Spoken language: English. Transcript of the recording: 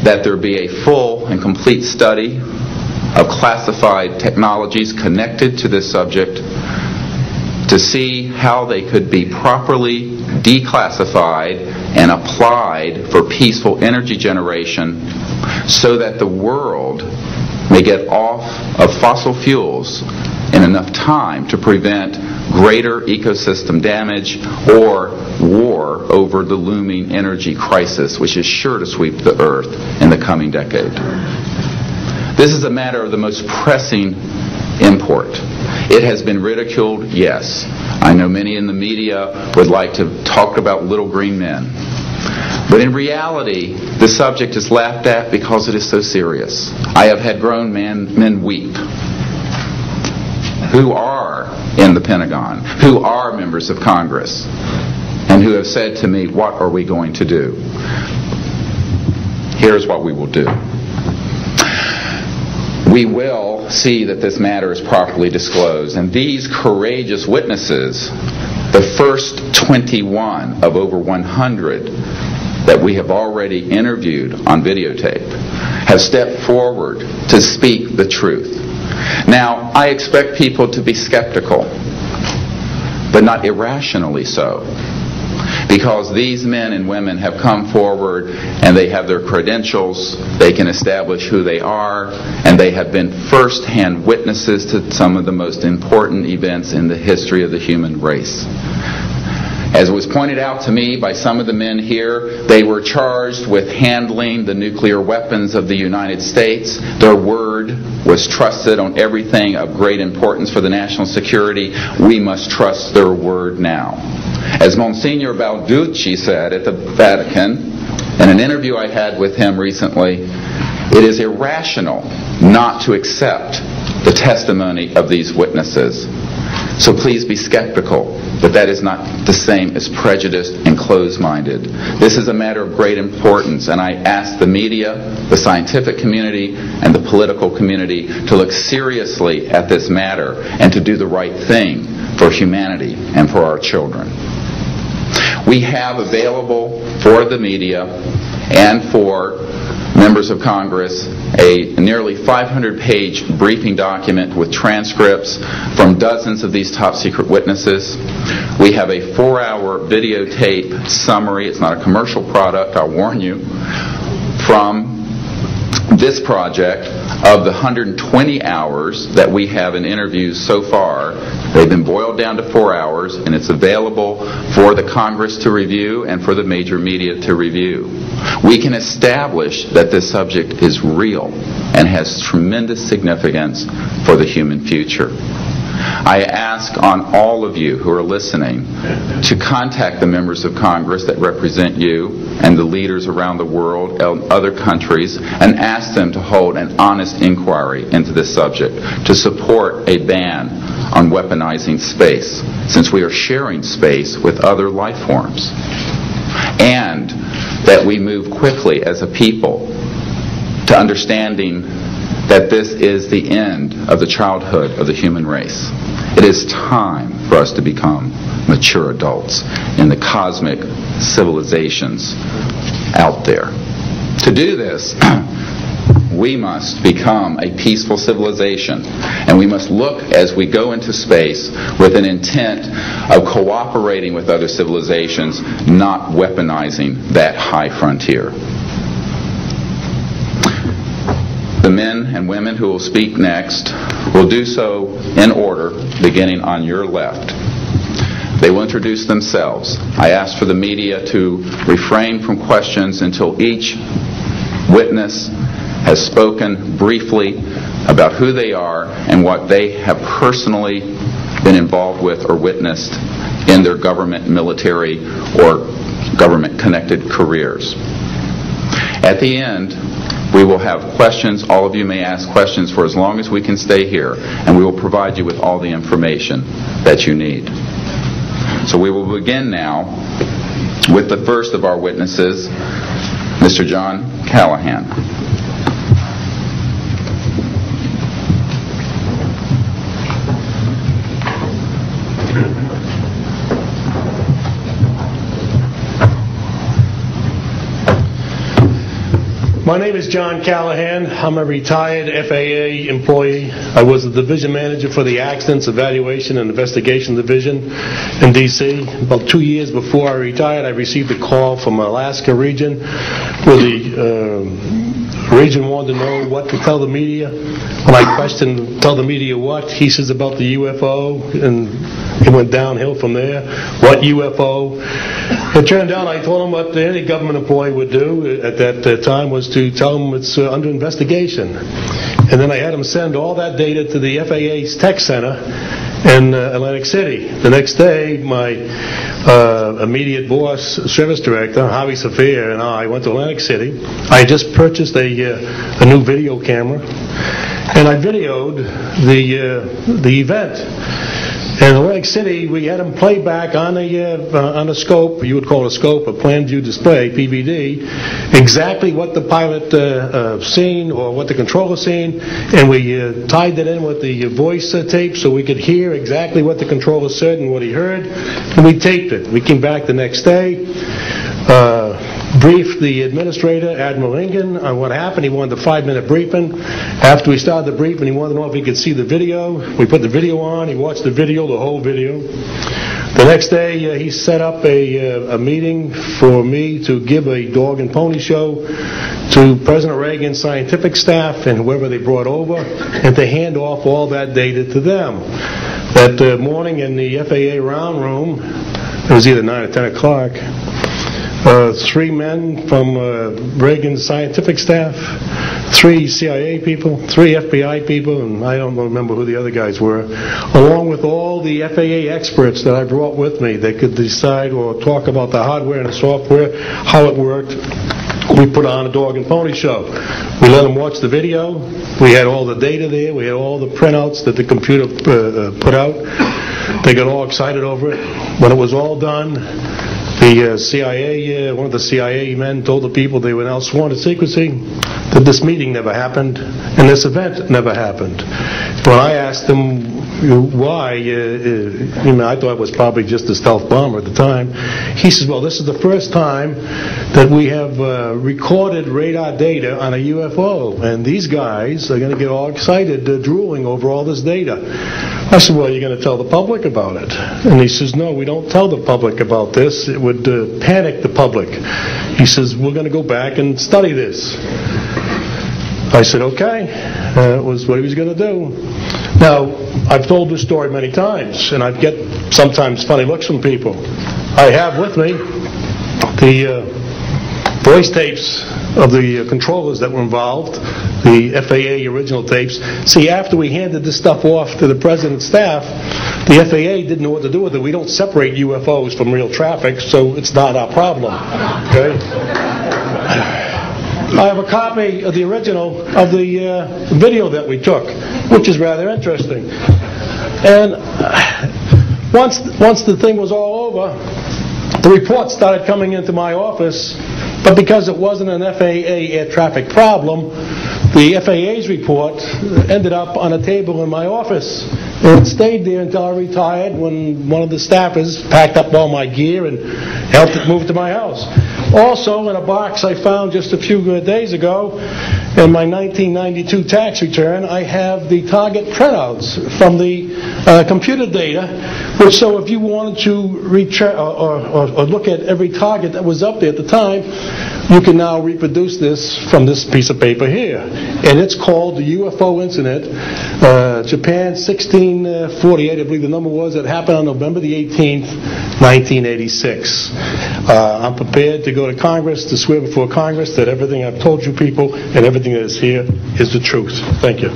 that there be a full and complete study of classified technologies connected to this subject to see how they could be properly declassified and applied for peaceful energy generation so that the world may get off of fossil fuels in enough time to prevent greater ecosystem damage or war over the looming energy crisis, which is sure to sweep the earth in the coming decade. This is a matter of the most pressing import. It has been ridiculed, yes. I know many in the media would like to talk about little green men. But in reality, the subject is laughed at because it is so serious. I have had grown men weep who are in the Pentagon, who are members of Congress, and who have said to me, what are we going to do? Here's what we will do. We will see that this matter is properly disclosed. And these courageous witnesses, the first 21 of over 100 that we have already interviewed on videotape, have stepped forward to speak the truth. Now, I expect people to be skeptical, but not irrationally so, because these men and women have come forward and they have their credentials, they can establish who they are, and they have been first-hand witnesses to some of the most important events in the history of the human race. As was pointed out to me by some of the men here, they were charged with handling the nuclear weapons of the United States. Their word was trusted on everything of great importance for the national security. We must trust their word now. As Monsignor Balducci said at the Vatican, in an interview I had with him recently, it is irrational not to accept the testimony of these witnesses. So please be skeptical, but that is not the same as prejudiced and closed-minded. This is a matter of great importance, and I ask the media, the scientific community, and the political community to look seriously at this matter and to do the right thing for humanity and for our children. We have available for the media and for members of Congress a nearly 500-page briefing document with transcripts from dozens of these top-secret witnesses. We have a 4-hour videotape summary. It's not a commercial product, I'll warn you, from this project of the 120 hours that we have in interviews so far. They've been boiled down to 4 hours, and it's available for the Congress to review and for the major media to review. We can establish that this subject is real and has tremendous significance for the human future. I ask on all of you who are listening to contact the members of Congress that represent you and the leaders around the world and other countries and ask them to hold an honest inquiry into this subject, to support a ban on weaponizing space, since we are sharing space with other life forms, and that we move quickly as a people to understanding that this is the end of the childhood of the human race. It is time for us to become mature adults in the cosmic civilizations out there. To do this, we must become a peaceful civilization, and we must look as we go into space with an intent of cooperating with other civilizations, not weaponizing that high frontier. The men and women who will speak next will do so in order, beginning on your left. They will introduce themselves. I ask for the media to refrain from questions until each witness has spoken briefly about who they are and what they have personally been involved with or witnessed in their government, military, or government-connected careers. At the end, we will have questions. All of you may ask questions for as long as we can stay here, and we will provide you with all the information that you need. So we will begin now with the first of our witnesses, Mr. John Callahan. My name is John Callahan. I'm a retired FAA employee. I was the division manager for the Accidents Evaluation and Investigation Division in D.C. About 2 years before I retired, I received a call from Alaska region where the region wanted to know what to tell the media. When I questioned, tell the media what? He says about the UFO, and it went downhill from there. What UFO? It turned out I told him what any government employee would do at that time was to tell him it's under investigation. And then I had him send all that data to the FAA's tech center in Atlantic City. The next day, my immediate boss, service director, Javi Safir, and I went to Atlantic City. I had just purchased a new video camera, and I videoed the event. In Atlantic City, we had them play back on a scope, you would call it a scope, a plan view display, PVD, exactly what the pilot seen or what the controller seen, and we tied that in with the voice tape so we could hear exactly what the controller said and what he heard, and we taped it. We came back the next day, briefed the administrator, Admiral Ingen, on what happened. He wanted a 5-minute briefing. After we started the briefing, he wanted to know if he could see the video. We put the video on. He watched the video, the whole video. The next day, he set up a meeting for me to give a dog and pony show to President Reagan's scientific staff and whoever they brought over, and to hand off all that data to them. That morning in the FAA round room, it was either 9 or 10 o'clock, 3 men from Reagan's scientific staff, 3 CIA people, 3 FBI people, and I don't remember who the other guys were, along with all the FAA experts that I brought with me that could decide or talk about the hardware and the software, how it worked. We put on a dog and pony show. We let them watch the video. We had all the data there. We had all the printouts that the computer put out. They got all excited over it. When it was all done, the CIA, one of the CIA men told the people they were now sworn to secrecy, that this meeting never happened and this event never happened. When I asked them why, I thought it was probably just a stealth bomber at the time, he says, well, this is the first time that we have recorded radar data on a UFO, and these guys are going to get all excited, drooling over all this data. I said, well, you're going to tell the public about it? And he says, no, we don't tell the public about this. It would panic the public. He says, we're going to go back and study this. I said, okay. That was what he was going to do. Now, I've told this story many times, and I get sometimes funny looks from people. I have with me the voice tapes of the controllers that were involved, the FAA original tapes. See, after we handed this stuff off to the President's staff, the FAA didn't know what to do with it. We don't separate UFOs from real traffic, so it's not our problem. Okay? I have a copy of the original of the video that we took, which is rather interesting. And once the thing was all over, the reports started coming into my office, but because it wasn't an FAA air traffic problem, the FAA's report ended up on a table in my office. And it stayed there until I retired, when one of the staffers packed up all my gear and helped it move to my house. Also, in a box I found just a few days ago, in my 1992 tax return, I have the target printouts from the computer data, which, so if you wanted to or look at every target that was up there at the time, you can now reproduce this from this piece of paper here. And it's called the UFO Incident, Japan 1648, I believe the number was. It happened on November the 18th, 1986. I'm prepared to go to Congress, to swear before Congress that everything I've told you people and everything that is here is the truth. Thank you.